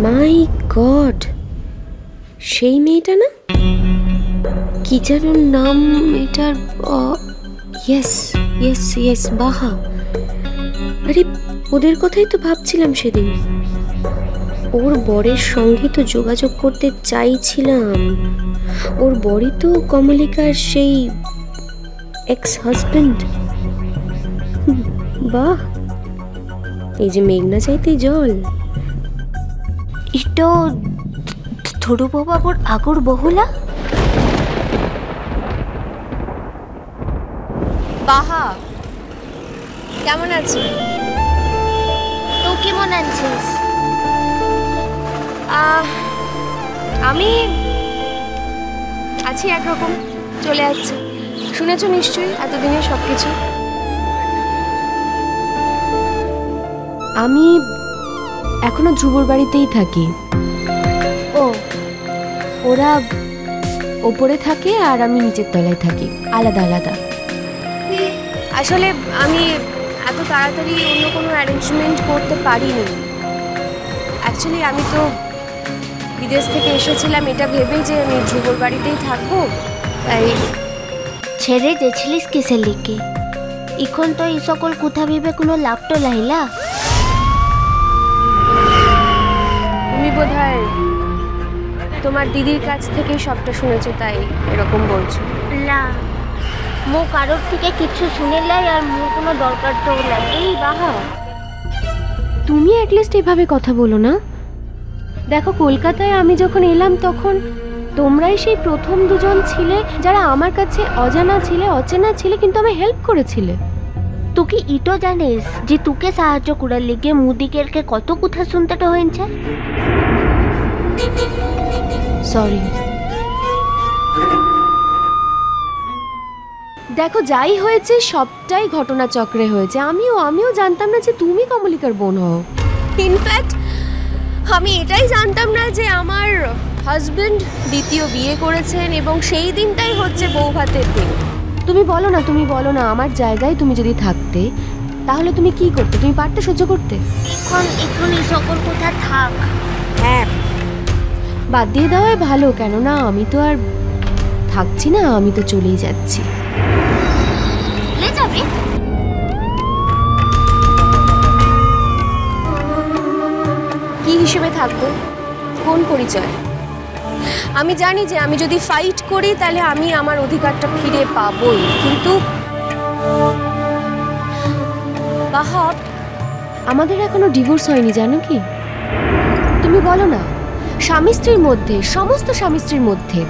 মাই god, সেই মেয়েটা না? কি যেন নাম এটার? ইয়েস ইয়েস ইয়েস, বাহা। আরে ওদের কথাই তো ভাবছিলাম সেদিন। ওর বরের সঙ্গে তো যোগাযোগ করতে চাইছিলাম। ওর বরই তো কমলিকার সেই এক্স হাজবেন্ড। বাহ, এই যে মেঘনা চাইতেই জল। ইটো ধ্রুববাবুর আগর বহুলা। বাহা, কেমন আছিস? তো কেমন আছিস? আমি আছি একরকম, চলে যাচ্ছে। শুনেছ নিশ্চয়ই এতদিনে সবকিছু। আমি এখনো ধ্রুবর বাড়িতেই থাকি। ও, ওরা ওপরে থাকে আর আমি নিচের তলায় থাকি, আলাদা আলাদা। আসলে আমি এত তাড়াতাড়ি অন্য কোনো অ্যারেঞ্জমেন্ট করতে পারিনি। অ্যাকচুয়ালি আমি তো বিদেশ থেকে এসেছিলাম এটা ভেবেই যে আমি ধ্রুবর বাড়িতেই থাকবো, তাই। ছেড়ে গেছিলিস কিসের লিগে? এখন তো এই সকল কথা ভেবে কোনো লাভ তো লাইলা। তুমি বোধহয় তোমার দিদির কাছ থেকে সবটা শুনেছো, তাই এরকম বলছো। না, মো কারোর থেকে কিছু শুনে লাই, আর মোর কোনো দরকার তো নাই। এই বাহা, তুমি অ্যাটলিস্ট এভাবে কথা বলো না। দেখো, কলকাতায় আমি যখন এলাম তখন তোমরাই সেই প্রথম দুজন ছিলে যারা আমার কাছে অজানা ছিলে, অচেনা ছিলে, কিন্তু আমায় হেল্প করেছিলে। তুই কি ইটো জানিস যে তোকে সাহায্য করার লিগে মুদিকেরকে কত কথা শুনতে তো হয়েছে? সরি। দেখো, যাই হয়েছে সবটাই ঘটনাচক্রে হয়েছে। আমিও জানতাম না যে তুমি কমলিকার বোন হও। ইনফ্যাক্ট আমি এটাই জানতাম না যে আমার হাজবেন্ড দ্বিতীয় বিয়ে করেছেন এবং সেই দিনটাই হচ্ছে বৌভাতের দিন। তুমি বলো না, আমার জায়গায় তুমি যদি থাকতে তাহলে তুমি কি করতে? তুমি পারতে সহ্য করতে? এখন এই সকল কথা থাক। হ্যাঁ, বাদ দিয়ে দেওয়াই ভালো, কেননা আমি তো আর থাকছি না, আমি তো চলেই যাচ্ছি। যাবে? কি হিসেবে থাকবো? কোন পরিচয়? আমি জানি যে আমি যদি ফাইট করি তাহলে আমি আমার অধিকারটা ফিরে পাবোই, কিন্তু বাহা, আমাদের এখনো ডিভোর্স হয়নি, জানো কি? তুমি বলো না, স্বামী স্ত্রীর মধ্যে, সমস্ত স্বামী স্ত্রীর মধ্যে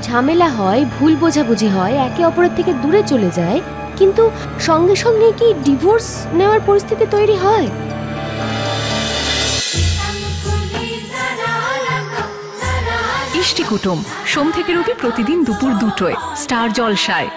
ঝামেলা হয়, ভুল বোঝাবুঝি হয়, একে অপরের থেকে দূরে চলে যায়, কিন্তু সঙ্গে সঙ্গে কি ডিভোর্স নেওয়ার পরিস্থিতি তৈরি হয়? ইষ্টি কুটুম সোম থেকে রবি প্রতিদিন দুপুর 2টায় স্টার জলসায়।